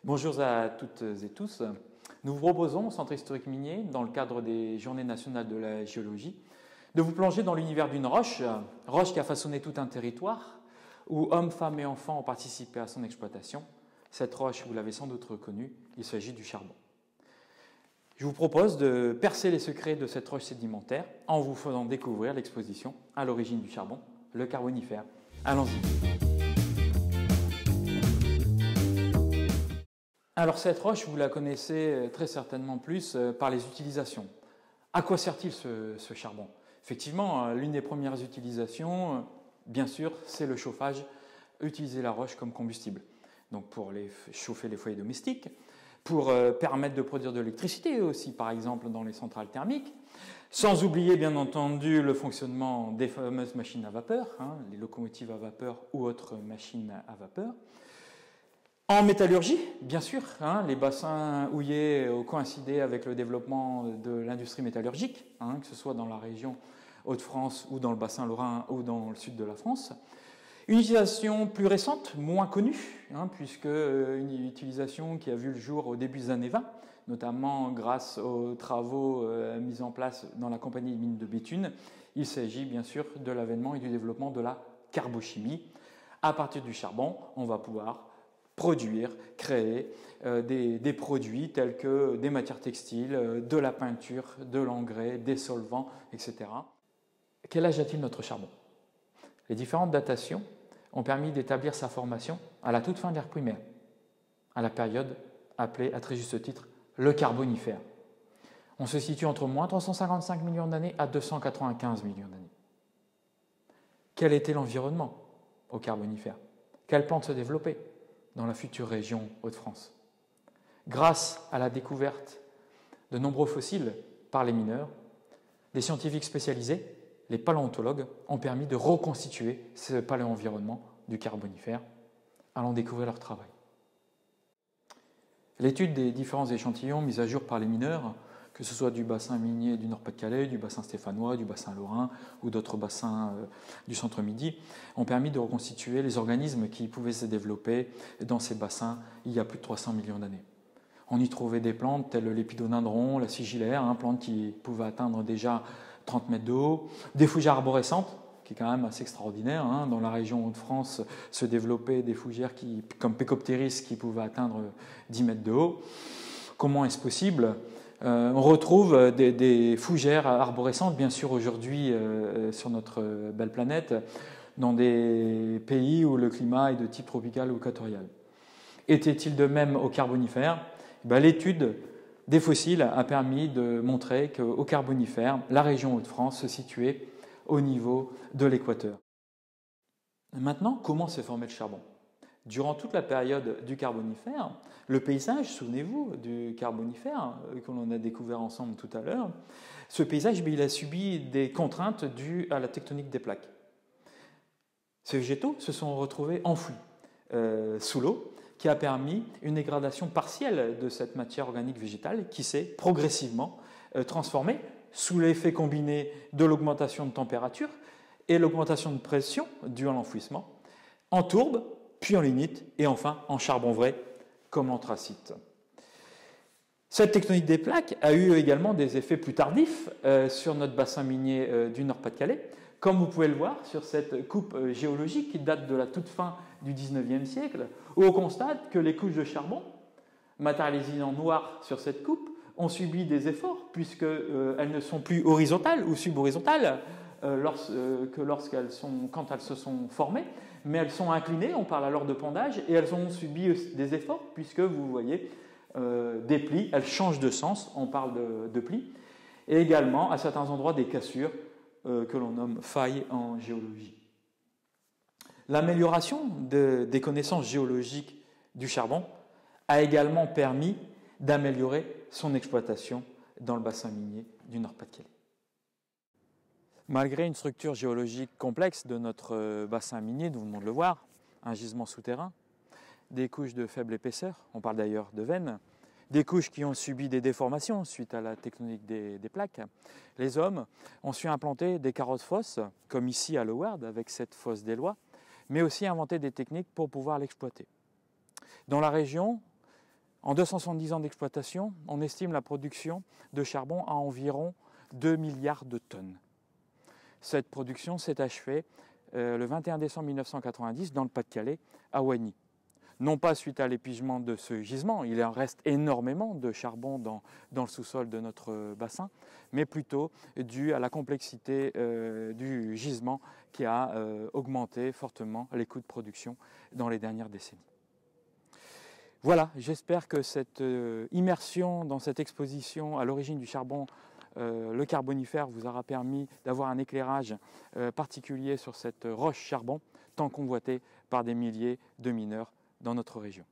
Bonjour à toutes et tous. Nous vous proposons au Centre historique minier, dans le cadre des Journées nationales de la géologie, de vous plonger dans l'univers d'une roche, roche qui a façonné tout un territoire, où hommes, femmes et enfants ont participé à son exploitation. Cette roche, vous l'avez sans doute reconnue, il s'agit du charbon. Je vous propose de percer les secrets de cette roche sédimentaire en vous faisant découvrir l'exposition à l'origine du charbon, le Carbonifère. Allons-y. Alors cette roche, vous la connaissez très certainement plus par les utilisations. À quoi sert-il ce charbon? Effectivement, l'une des premières utilisations, bien sûr, c'est le chauffage, utiliser la roche comme combustible. Donc pour chauffer les foyers domestiques, pour permettre de produire de l'électricité aussi, par exemple dans les centrales thermiques, sans oublier bien entendu le fonctionnement des fameuses machines à vapeur, les locomotives à vapeur ou autres machines à vapeur. En métallurgie, bien sûr, les bassins houillers ont coïncidé avec le développement de l'industrie métallurgique, que ce soit dans la région Hauts-de-France ou dans le bassin lorrain ou dans le sud de la France. Une utilisation plus récente, moins connue, puisque une utilisation qui a vu le jour au début des années 20, notamment grâce aux travaux mis en place dans la compagnie de mines de Béthune. Il s'agit bien sûr de l'avènement et du développement de la carbochimie. À partir du charbon, on va pouvoir produire, créer des produits tels que des matières textiles, de la peinture, de l'engrais, des solvants, etc. Quel âge a-t-il notre charbon? Les différentes datations ont permis d'établir sa formation à la toute fin de l'ère primaire, à la période appelée à très juste titre le Carbonifère. On se situe entre moins 355 millions d'années à 295 millions d'années. Quel était l'environnement au Carbonifère? Quelles plantes se développaient dans la future région Hauts-de-France? Grâce à la découverte de nombreux fossiles par les mineurs, les scientifiques spécialisés, les paléontologues, ont permis de reconstituer ce paléo-environnement du Carbonifère. Allons découvrir leur travail. L'étude des différents échantillons mis à jour par les mineurs, que ce soit du bassin minier du Nord-Pas-de-Calais, du bassin stéphanois, du bassin lorrain ou d'autres bassins du centre-midi, ont permis de reconstituer les organismes qui pouvaient se développer dans ces bassins il y a plus de 300 millions d'années. On y trouvait des plantes telles l'épidodendron, la sigillaire, plantes qui pouvaient atteindre déjà 30 mètres de haut, des fougères arborescentes, qui est quand même assez extraordinaire. Dans la région Hauts-de-France se développaient des fougères comme Pecopteris qui pouvaient atteindre 10 mètres de haut. Comment est-ce possible? On retrouve des fougères arborescentes, bien sûr, aujourd'hui sur notre belle planète, dans des pays où le climat est de type tropical ou équatorial. Était-il de même au Carbonifère? L'étude des fossiles a permis de montrer qu'au Carbonifère, la région Hauts-de-France se situait au niveau de l'équateur. Maintenant, comment s'est formé le charbon? Durant toute la période du Carbonifère, le paysage, souvenez-vous, du Carbonifère, que l'on a découvert ensemble tout à l'heure, ce paysage, il a subi des contraintes dues à la tectonique des plaques. Ces végétaux se sont retrouvés enfouis sous l'eau, qui a permis une dégradation partielle de cette matière organique végétale qui s'est progressivement transformée sous l'effet combiné de l'augmentation de température et l'augmentation de pression due à l'enfouissement, en tourbe, puis en lignite, et enfin en charbon vrai, comme l'anthracite. Cette tectonique des plaques a eu également des effets plus tardifs sur notre bassin minier du Nord-Pas-de-Calais, comme vous pouvez le voir sur cette coupe géologique qui date de la toute fin du XIXe siècle, où on constate que les couches de charbon, matérialisées en noir sur cette coupe, ont subi des efforts, puisqu'elles ne sont plus horizontales ou subhorizontales quand elles se sont formées, mais elles sont inclinées, on parle alors de pendage, et elles ont subi des efforts, puisque vous voyez des plis, elles changent de sens, on parle de plis, et également à certains endroits des cassures que l'on nomme failles en géologie. L'amélioration des connaissances géologiques du charbon a également permis d'améliorer son exploitation dans le bassin minier du Nord-Pas-de-Calais. Malgré une structure géologique complexe de notre bassin minier, nous venons de le voir, un gisement souterrain, des couches de faible épaisseur, on parle d'ailleurs de veines, des couches qui ont subi des déformations suite à la tectonique des plaques, les hommes ont su implanter des carottes fosses, comme ici à Leward avec cette fosse d'Éloie, mais aussi inventer des techniques pour pouvoir l'exploiter. Dans la région, En 270 ans d'exploitation, on estime la production de charbon à environ 2 milliards de tonnes. Cette production s'est achevée le 21 décembre 1990 dans le Pas-de-Calais, à Wagny. Non pas suite à l'épuisement de ce gisement, il en reste énormément de charbon dans le sous-sol de notre bassin, mais plutôt dû à la complexité du gisement qui a augmenté fortement les coûts de production dans les dernières décennies. Voilà, j'espère que cette immersion dans cette exposition à l'origine du charbon, le Carbonifère, vous aura permis d'avoir un éclairage particulier sur cette roche charbon, tant convoitée par des milliers de mineurs dans notre région.